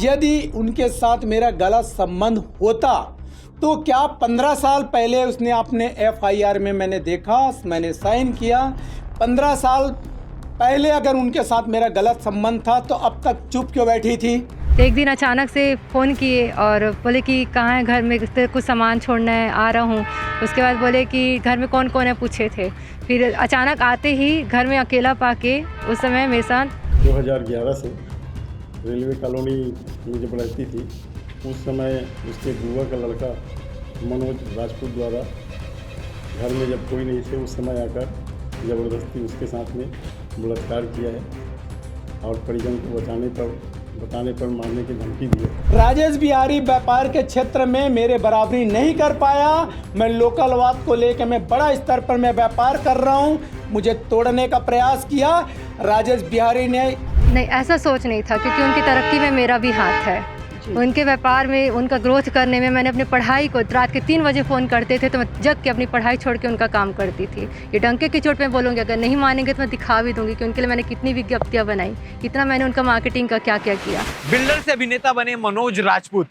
यदि उनके साथ मेरा गलत संबंध होता तो क्या 15 साल पहले उसने अपने एफआईआर में मैंने देखा, मैंने साइन किया। 15 साल पहले अगर उनके साथ मेरा गलत संबंध था तो अब तक चुप क्यों बैठी थी। एक दिन अचानक से फ़ोन किए और बोले कि कहाँ है, घर में कुछ सामान छोड़ना है, आ रहा हूँ। उसके बाद बोले कि घर में कौन कौन है, पूछे थे। फिर अचानक आते ही घर में अकेला पाके उस समय मेरे साथ 2011 से रेलवे कॉलोनी में जब रहती थी उस समय उसके बुआ का लड़का मनोज राजपूत द्वारा घर में जब कोई नहीं थे उस समय आकर ज़बरदस्ती उसके साथ में बलात्कार किया है और परिजन को बताने पर मारने की धमकी दी है। राजेश बिहारी व्यापार के क्षेत्र में मेरे बराबरी नहीं कर पाया। मैं लोकलवाद को लेकर मैं बड़ा स्तर पर मैं व्यापार कर रहा हूं। मुझे तोड़ने का प्रयास किया राजेश बिहारी ने। नहीं, ऐसा सोच नहीं था, क्योंकि उनकी तरक्की में मेरा भी हाथ है। उनके व्यापार में, उनका ग्रोथ करने में मैंने अपनी पढ़ाई को, रात के 3 बजे फ़ोन करते थे तो मैं जग के अपनी पढ़ाई छोड़ के उनका काम करती थी। ये डंके की चोट में बोलूँगी, अगर नहीं मानेंगे तो मैं दिखा भी दूंगी कि उनके लिए मैंने कितनी विज्ञप्तियाँ बनाई, कितना मैंने उनका मार्केटिंग का क्या क्या किया। बिल्डर से अभिनेता बने मनोज राजपूत।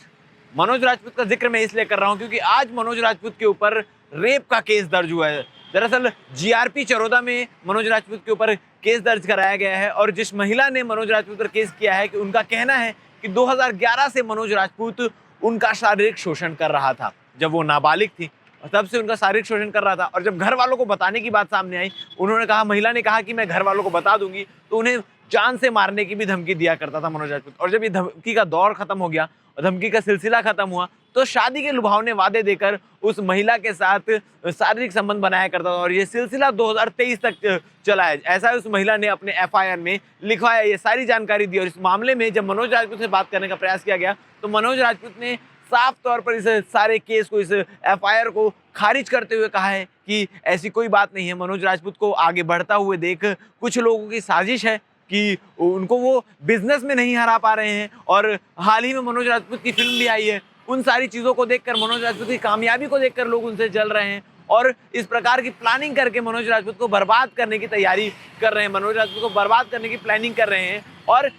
मनोज राजपूत का जिक्र मैं इसलिए कर रहा हूँ क्योंकि आज मनोज राजपूत के ऊपर रेप का केस दर्ज हुआ है। दरअसल जीआरपी चरोदा में मनोज राजपूत के ऊपर केस दर्ज कराया गया है और जिस महिला ने मनोज राजपूत पर केस किया है कि उनका कहना है कि 2011 से मनोज राजपूत उनका शारीरिक शोषण कर रहा था। जब वो नाबालिग थी तब से उनका शारीरिक शोषण कर रहा था और जब घर वालों को बताने की बात सामने आई, उन्होंने कहा, महिला ने कहा कि मैं घर वालों को बता दूंगी, तो उन्हें जान से मारने की भी धमकी दिया करता था मनोज राजपूत। और जब ये धमकी का दौर खत्म हो गया और धमकी का सिलसिला खत्म हुआ तो शादी के लुभावने वादे देकर उस महिला के साथ शारीरिक संबंध बनाया करता था और ये सिलसिला 2023 तक चला है। ऐसा उस महिला ने अपने एफआईआर में लिखवाया, ये सारी जानकारी दी। और इस मामले में जब मनोज राजपूत से बात करने का प्रयास किया गया तो मनोज राजपूत ने साफ तौर पर इस सारे केस को, इस एफआईआर को खारिज करते हुए कहा है कि ऐसी कोई बात नहीं है। मनोज राजपूत को आगे बढ़ता हुए देख कुछ लोगों की साजिश है कि उनको वो बिजनेस में नहीं हरा पा रहे हैं। और हाल ही में मनोज राजपूत की फिल्म भी आई है, उन सारी चीज़ों को देखकर, मनोज राजपूत की कामयाबी को देखकर लोग उनसे जल रहे हैं और इस प्रकार की प्लानिंग करके मनोज राजपूत को बर्बाद करने की तैयारी कर रहे हैं, मनोज राजपूत को बर्बाद करने की प्लानिंग कर रहे हैं। और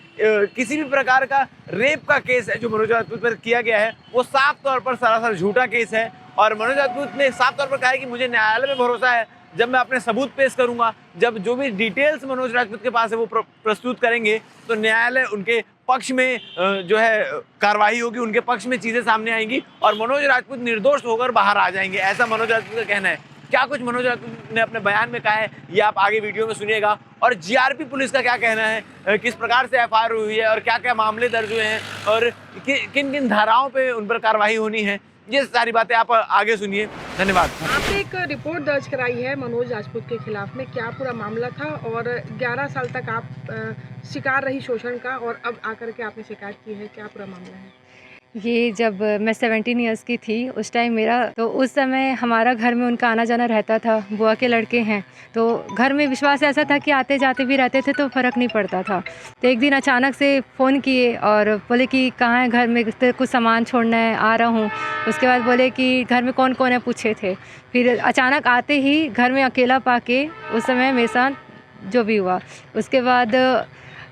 किसी भी प्रकार का रेप का केस है जो मनोज राजपूत पर किया गया है वो साफ तौर पर सरासर झूठा केस है। और मनोज राजपूत ने साफ तौर पर कहा है कि मुझे न्यायालय में भरोसा है, जब मैं अपने सबूत पेश करूंगा, जब जो भी डिटेल्स मनोज राजपूत के पास है वो प्रस्तुत करेंगे तो न्यायालय उनके पक्ष में जो है कार्रवाई होगी, उनके पक्ष में चीज़ें सामने आएंगी और मनोज राजपूत निर्दोष होकर बाहर आ जाएंगे, ऐसा मनोज राजपूत का कहना है। क्या कुछ मनोज राजपूत ने अपने बयान में कहा है ये आप आगे वीडियो में सुनिएगा। और जीआरपी पुलिस का क्या कहना है, किस प्रकार से एफआईआर हुई है और क्या क्या मामले दर्ज हुए हैं और किन किन धाराओं पर उन पर कार्रवाई होनी है, ये सारी बातें आप आगे सुनिए। धन्यवाद। आपने एक रिपोर्ट दर्ज कराई है मनोज राजपूत के खिलाफ में, क्या पूरा मामला था और 11 साल तक आप शिकार रही शोषण का और अब आकर के आपने शिकायत की है, क्या पूरा मामला है? ये जब मैं 17 ईयर्स की थी उस टाइम तो उस समय हमारा घर में उनका आना जाना रहता था, बुआ के लड़के हैं तो घर में विश्वास ऐसा था कि आते जाते भी रहते थे तो फ़र्क नहीं पड़ता था। तो एक दिन अचानक से फ़ोन किए और बोले कि कहाँ है, घर में कुछ सामान छोड़ना है, आ रहा हूँ। उसके बाद बोले कि घर में कौन कौन है, पूछे थे। फिर अचानक आते ही घर में अकेला पाके उस समय मेरे साथ जो भी हुआ, उसके बाद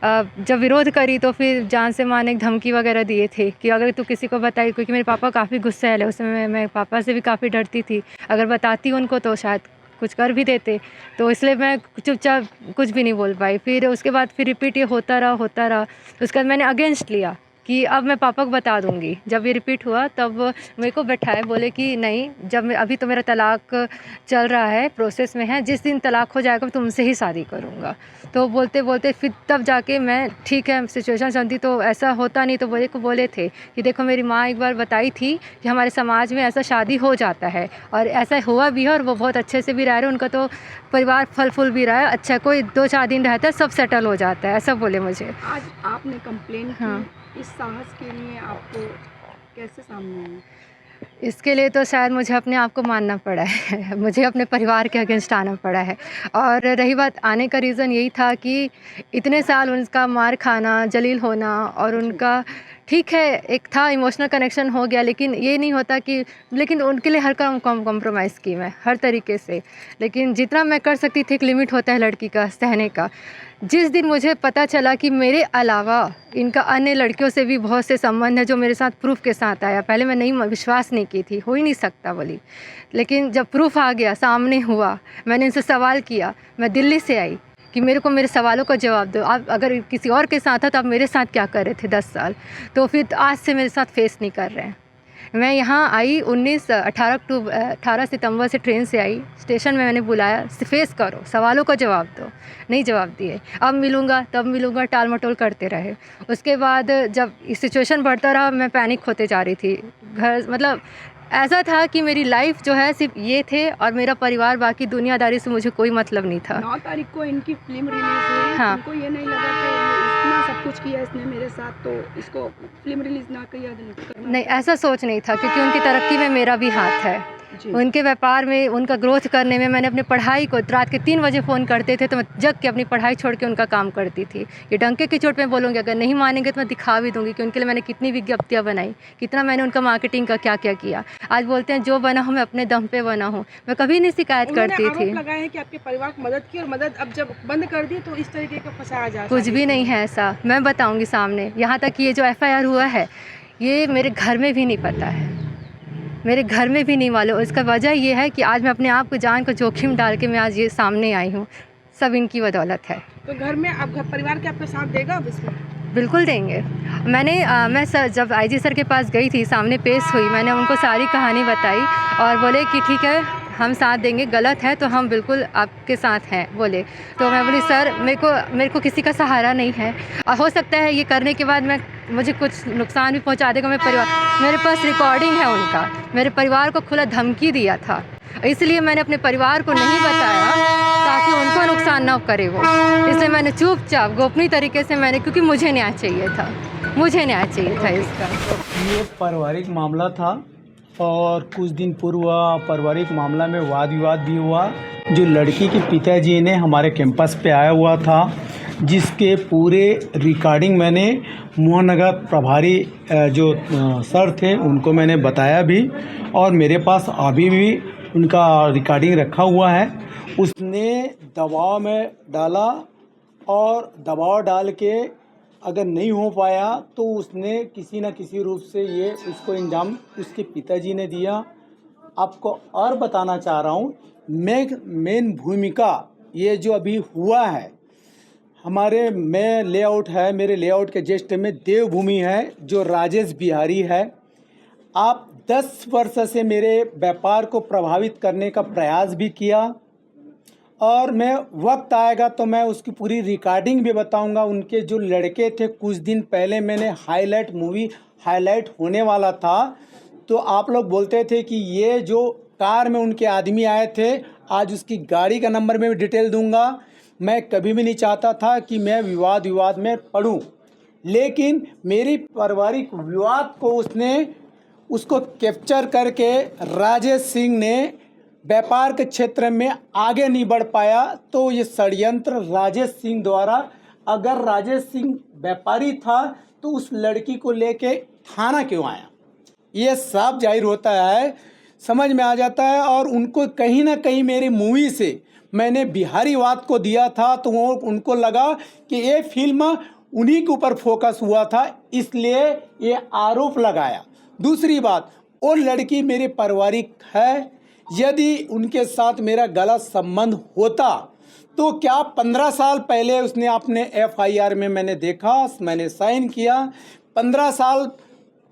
जब विरोध करी तो फिर जान से मारने की धमकी वगैरह दिए थे कि अगर तू किसी को बताई, क्योंकि मेरे पापा काफ़ी गुस्सैल है, उस समय मैं पापा से भी काफ़ी डरती थी, अगर बताती उनको तो शायद कुछ कर भी देते, तो इसलिए मैं चुपचाप कुछ भी नहीं बोल पाई। फिर उसके बाद फिर रिपीट ये होता रहा। उसके बाद मैंने अगेंस्ट लिया कि अब मैं पापा को बता दूंगी। जब ये रिपीट हुआ तब मेरे को बैठाए, बोले कि नहीं, जब अभी तो मेरा तलाक चल रहा है, प्रोसेस में है, जिस दिन तलाक हो जाएगा तुमसे ही शादी करूंगा। तो बोलते बोलते फिर तब जाके मैं, ठीक है सिचुएशन समझी तो ऐसा होता नहीं, तो बोले थे कि देखो मेरी माँ एक बार बताई थी कि हमारे समाज में ऐसा शादी हो जाता है और ऐसा हुआ भी है और वो बहुत अच्छे से भी रह रहे हैं, उनका तो परिवार फल फूल भी रहा है, अच्छा कोई 2-4 दिन रहता है सब सेटल हो जाता है, ऐसा बोले मुझे। आज आपने कंप्लेन की, हाँ। इस साहस के लिए आपको कैसे सामने आए? इसके लिए तो शायद मुझे अपने आप को मानना पड़ा है मुझे अपने परिवार के अगेंस्ट आना पड़ा है। और रही बात आने का रीज़न यही था कि इतने साल उनका मार खाना, जलील होना और उनका ठीक है, एक था इमोशनल कनेक्शन हो गया, लेकिन ये नहीं होता कि, लेकिन उनके लिए हर काम कॉम्प्रोमाइज़ की मैं हर तरीके से, लेकिन जितना मैं कर सकती थी। एक लिमिट होता है लड़की का सहने का। जिस दिन मुझे पता चला कि मेरे अलावा इनका अन्य लड़कियों से भी बहुत से संबंध है, जो मेरे साथ प्रूफ के साथ आया। पहले मैं नहीं विश्वास नहीं की थी, हो ही नहीं सकता बोली, लेकिन जब प्रूफ आ गया, सामने हुआ, मैंने इनसे सवाल किया। मैं दिल्ली से आई कि मेरे को मेरे सवालों का जवाब दो। आप अगर किसी और के साथ था तो आप मेरे साथ क्या कर रहे थे 10 साल? तो फिर आज से मेरे साथ फेस नहीं कर रहे हैं। मैं यहाँ आई 18 सितंबर से ट्रेन से आई। स्टेशन में मैंने बुलाया, फेस करो, सवालों का जवाब दो। नहीं जवाब दिए। अब मिलूँगा, तब मिलूँगा, टाल मटोल करते रहे। उसके बाद जब सिचुएशन बढ़ता रहा, मैं पैनिक होते जा रही थी। घर मतलब ऐसा था कि मेरी लाइफ जो है सिर्फ ये थे और मेरा परिवार, बाकी दुनियादारी से मुझे कोई मतलब नहीं था। 9 तारीख को इनकी फिल्म रिलीज हुई। हाँ। उनको ये नहीं लगा कि इतना सब कुछ किया इसने मेरे साथ, तो इसको फिल्म रिलीज ना करना। नहीं, ऐसा सोच नहीं था, क्योंकि उनकी तरक्की में मेरा भी हाथ है। जी। उनके व्यापार में, उनका ग्रोथ करने में। मैंने अपनी पढ़ाई को, रात के 3 बजे फ़ोन करते थे तो मैं जग के अपनी पढ़ाई छोड़ के उनका काम करती थी। ये डंके की चोट में बोलूँगी, अगर नहीं मानेंगे तो मैं दिखा भी दूँगी कि उनके लिए मैंने कितनी विज्ञप्तियाँ बनाई, कितना मैंने उनका मार्केटिंग का क्या क्या किया। आज बोलते हैं जो बना हूँ मैं अपने दम पे बना हूँ। मैं कभी नहीं शिकायत करती उन्होंने थी। आरोप लगाया है कि आपके परिवार को मदद की, और मदद अब जब बंद कर दी तो इस तरीके का फंसाया जा रहा है। कुछ भी नहीं है ऐसा, मैं बताऊँगी सामने। यहाँ तक कि ये जो FIR हुआ है, ये मेरे घर में भी नहीं पता है, मेरे घर में भी नहीं मालूम। इसका वजह ये है कि आज मैं अपने आप को, जान को जोखिम डाल के मैं आज ये सामने आई हूँ। सब इनकी बदौलत है। तो घर में अब परिवार के आपका साथ देगा अब इसमें? बिल्कुल देंगे। मैं सर, जब IG सर के पास गई थी, सामने पेश हुई, मैंने उनको सारी कहानी बताई और बोले कि ठीक है, हम साथ देंगे, गलत है तो हम बिल्कुल आपके साथ हैं बोले। तो मैं बोली सर, मेरे को किसी का सहारा नहीं है, हो सकता है ये करने के बाद मुझे कुछ नुकसान भी पहुंचा देगा मेरे परिवार। मेरे पास रिकॉर्डिंग है उनका, मेरे परिवार को खुला धमकी दिया था, इसलिए मैंने अपने परिवार को नहीं बताया ताकि उनको नुकसान ना करे वो। इसलिए मैंने चुपचाप गोपनीय तरीके से क्योंकि मुझे न्याय चाहिए था, मुझे न्याय चाहिए था इसका। ये पारिवारिक मामला था और कुछ दिन पूर्व पारिवारिक मामला में वाद विवाद भी हुआ। जो लड़की के पिताजी ने हमारे कैंपस पे आया हुआ था, जिसके पूरे रिकॉर्डिंग मैंने मोहनगर प्रभारी जो सर थे उनको मैंने बताया भी, और मेरे पास अभी भी उनका रिकॉर्डिंग रखा हुआ है। उसने दबाव में डाला और दबाव डाल के अगर नहीं हो पाया तो उसने किसी न किसी रूप से ये उसको इंजाम उसके पिताजी ने दिया। आपको और बताना चाह रहा हूँ, मेन भूमिका ये जो अभी हुआ है, हमारे लेआउट है, मेरे लेआउट के जस्ट में देवभूमि है जो राजेश बिहारी है। आप 10 वर्ष से मेरे व्यापार को प्रभावित करने का प्रयास भी किया, और मैं वक्त आएगा तो मैं उसकी पूरी रिकॉर्डिंग भी बताऊंगा। उनके जो लड़के थे, कुछ दिन पहले मैंने मूवी हाईलाइट होने वाला था, तो आप लोग बोलते थे कि ये जो कार में उनके आदमी आए थे, आज उसकी गाड़ी का नंबर में भी डिटेल दूंगा। मैं कभी भी नहीं चाहता था कि मैं विवाद में पड़ूं, लेकिन मेरी पारिवारिक विवाद को उसको कैप्चर करके राजेश सिंह ने व्यापार के क्षेत्र में आगे नहीं बढ़ पाया। तो ये षड्यंत्र राजेश सिंह द्वारा, अगर राजेश सिंह व्यापारी था तो उस लड़की को लेके थाना क्यों आया, ये साफ जाहिर होता है, समझ में आ जाता है। और उनको कहीं ना कहीं मेरी मूवी से मैंने बिहारीवाद को दिया था, तो वो उनको लगा कि ये फिल्म उन्हीं के ऊपर फोकस हुआ था, इसलिए ये आरोप लगाया। दूसरी बात, वो लड़की मेरी पारिवारिक है, यदि उनके साथ मेरा गलत संबंध होता तो क्या 15 साल पहले उसने अपने FIR में मैंने देखा, मैंने साइन किया। 15 साल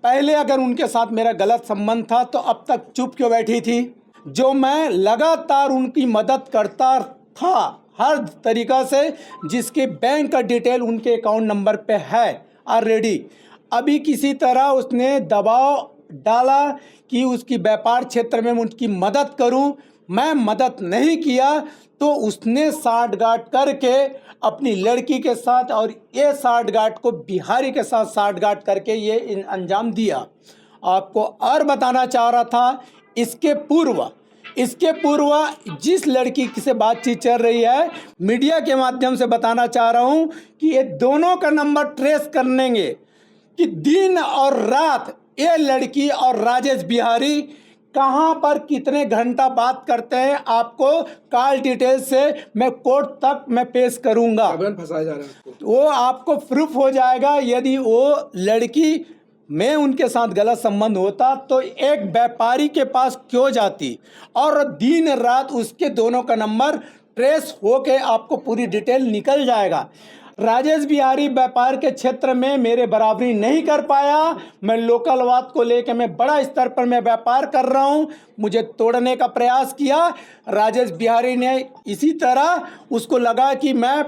पहले अगर उनके साथ मेरा गलत संबंध था तो अब तक चुप क्यों बैठी थी? जो मैं लगातार उनकी मदद करता था हर तरीक़ा से, जिसके बैंक का डिटेल उनके अकाउंट नंबर पे है ऑलरेडी। अभी किसी तरह उसने दबाव डाला कि उसकी व्यापार क्षेत्र में उनकी मदद करूं, मैं मदद नहीं किया, तो उसने साठगांठ करके अपनी लड़की के साथ, और ये साठगांठ को बिहारी के साथ साठगांठ करके ये अंजाम दिया। आपको और बताना चाह रहा था, इसके पूर्व जिस लड़की से बातचीत चल रही है, मीडिया के माध्यम से बताना चाह रहा हूँ कि ये दोनों का नंबर ट्रेस करेंगे कि दिन और रात ये लड़की और राजेश बिहारी कहाँ पर कितने घंटा बात करते हैं, आपको कॉल डिटेल से मैं कोर्ट तक मैं पेश करूंगा। फंसाया जा रहा है उसको। वो आपको प्रूफ हो जाएगा। यदि वो लड़की मैं उनके साथ गलत संबंध होता तो एक व्यापारी के पास क्यों जाती, और दिन रात उसके दोनों का नंबर ट्रेस होके आपको पूरी डिटेल निकल जाएगा। राजेश बिहारी व्यापार के क्षेत्र में मेरे बराबरी नहीं कर पाया। मैं लोकलवाद को लेकर मैं बड़ा स्तर पर मैं व्यापार कर रहा हूँ, मुझे तोड़ने का प्रयास किया। राजेश बिहारी ने इसी तरह उसको लगा कि मैं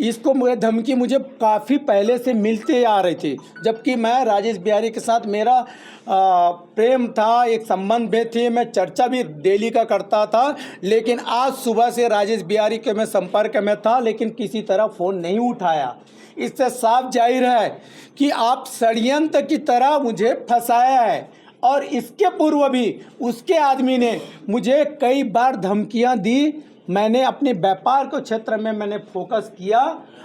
इसको मुझे धमकी मुझे काफ़ी पहले से मिलते आ रही थी, जबकि मैं राजेश बिहारी के साथ मेरा प्रेम था, एक संबंध में थे, मैं चर्चा भी डेली का करता था। लेकिन आज सुबह से राजेश बिहारी के मैं संपर्क में था, लेकिन किसी तरह फ़ोन नहीं उठाया। इससे साफ जाहिर है कि आप षड्यंत्र की तरह मुझे फंसाया है। और इसके पूर्व भी उसके आदमी ने मुझे कई बार धमकियां दी। मैंने अपने व्यापार के क्षेत्र में मैंने फोकस किया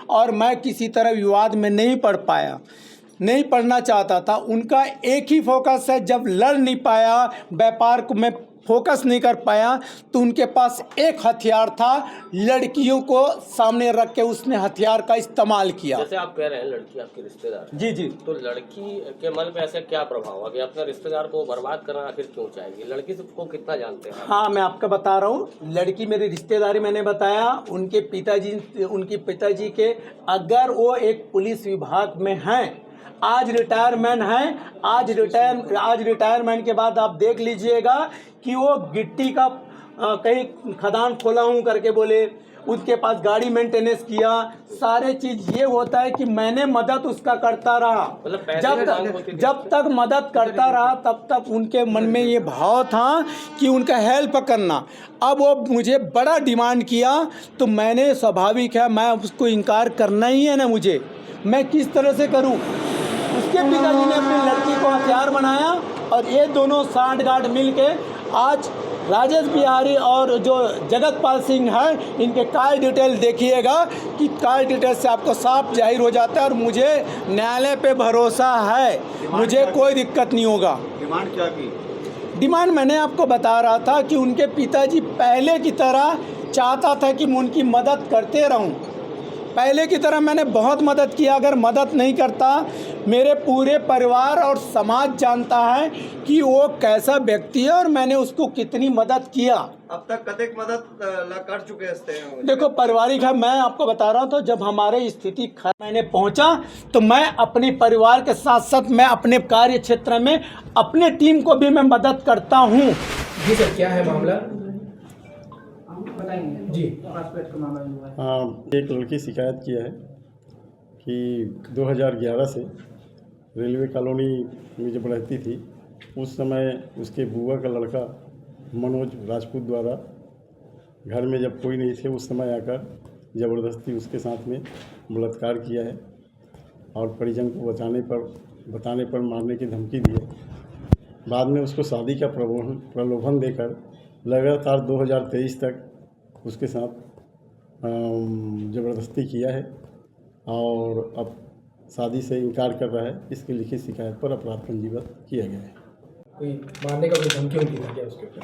और मैं किसी तरह विवाद में नहीं पड़ना चाहता था। उनका एक ही फोकस है, जब लड़ नहीं पाया, व्यापार को मैं फोकस नहीं कर पाया, तो उनके पास एक हथियार था, लड़कियों को सामने रख के उसने हथियार का इस्तेमाल किया। जैसे आप कह रहे हैं लड़की आपकी रिश्तेदार, जी जी, तो लड़की के मन पे ऐसा क्या प्रभाव हुआ कि अपने रिश्तेदार को बर्बाद करना आखिर क्यों चाहेगी? लड़की को कितना जानते हैं? हाँ, मैं आपको बता रहा हूँ, लड़की मेरी रिश्तेदारी मैंने बताया, उनके पिताजी के अगर वो एक पुलिस विभाग में हैं, आज रिटायरमेंट हैं, आज रिटायरमेंट के बाद आप देख लीजिएगा कि वो गिट्टी का कहीं खदान खोला हूँ करके बोले, उसके पास गाड़ी मेंटेनेंस किया, सारे चीज़ ये होता है कि मैंने मदद उसका करता रहा। जब तक मदद करता रहा तब तक उनके मन में ये भाव था कि उनका हेल्प करना। अब वो मुझे बड़ा डिमांड किया तो मैंने, स्वाभाविक है, मैं उसको इनकार करना ही है ना, मुझे मैं किस तरह से करूँ। उसके पिताजी ने अपनी लड़की को हथियार बनाया और ये दोनों सांठ-गांठ मिल के आज राजेश बिहारी और जो जगतपाल सिंह है, इनके कॉल डिटेल देखिएगा कि कॉल डिटेल से आपको साफ जाहिर हो जाता है। और मुझे न्यायालय पे भरोसा है, मुझे कोई दिक्कत नहीं होगा। डिमांड क्या की? डिमांड मैंने आपको बता रहा था कि उनके पिताजी पहले की तरह चाहता था कि मैं उनकी मदद करते रहूं। पहले की तरह मैंने बहुत मदद किया। अगर मदद नहीं करता, मेरे पूरे परिवार और समाज जानता है कि वो कैसा व्यक्ति है और मैंने उसको कितनी मदद किया। अब तक कतेक मदद कर चुके हैं? देखो, पारिवारिक है, मैं आपको बता रहा हूँ। तो जब हमारे स्थिति खराब मैंने पहुँचा तो मैं अपने परिवार के साथ साथ मैं अपने कार्य क्षेत्र में अपने टीम को भी मैं मदद करता हूँ। जी सर, क्या है मामला जी? एक लड़की शिकायत किया है कि 2011 से रेलवे कॉलोनी में जब रहती थी, उस समय उसके बुआ का लड़का मनोज राजपूत द्वारा घर में जब कोई नहीं थे उस समय आकर ज़बरदस्ती उसके साथ में बलात्कार किया है और परिजन को बताने पर मारने की धमकी दी है। बाद में उसको शादी का प्रलोभन देकर लगातार 2023 तक उसके साथ ज़बरदस्ती किया है और अब शादी से इनकार कर रहा है। इसकी लिखित शिकायत पर अपराध पंजीबद्ध किया गया है। कोई मारने का कोई धमकी दी थी क्या उसके ऊपर?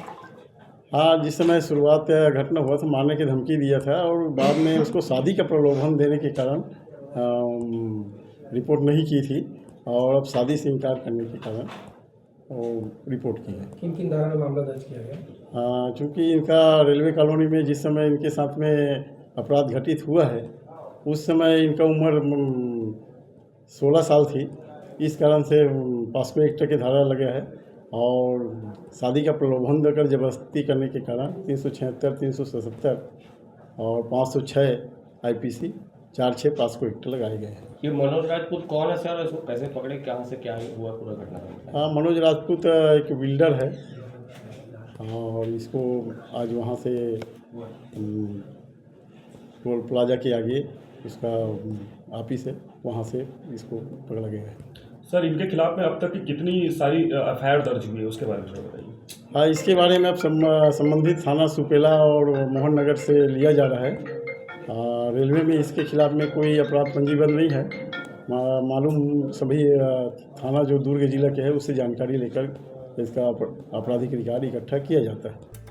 हाँ, जिस समय शुरुआत घटना हुआ था मारने की धमकी दिया था और बाद में उसको शादी का प्रलोभन देने के कारण रिपोर्ट नहीं की थी और अब शादी से इनकार करने के कारण रिपोर्ट की है। किन किन धारा में मामला दर्ज किया गया? चूँकि इनका रेलवे कॉलोनी में जिस समय इनके साथ में अपराध घटित हुआ है उस समय इनका उम्र 16 साल थी। इस कारण से पास्को एक्ट के धारा लगा है और शादी का प्रलोभन देकर जबरदस्ती करने के कारण 376, 377 और 506 IPC 46 पास्को एक्ट लगाए गए हैं। ये मनोज राजपूत कौन है सर? इसको कैसे पकड़े, कहाँ से क्या हुआ पूरा घटना? हाँ, मनोज राजपूत एक बिल्डर है और इसको आज वहाँ से टोल प्लाजा के आगे उसका ऑफिस है, वहाँ से इसको पकड़ा गया है। सर, इनके खिलाफ में अब तक की कितनी सारी FIR दर्ज हुई है उसके बारे में बताइए। हाँ, इसके बारे में अब संबंधित थाना सुपेला और मोहन नगर से लिया जा रहा है। रेलवे में इसके खिलाफ में कोई अपराध पंजीबद्ध नहीं है। मालूम सभी थाना जो दुर्ग जिला के है उससे जानकारी लेकर इसका आपराधिक रिकॉर्ड इकट्ठा किया जाता है।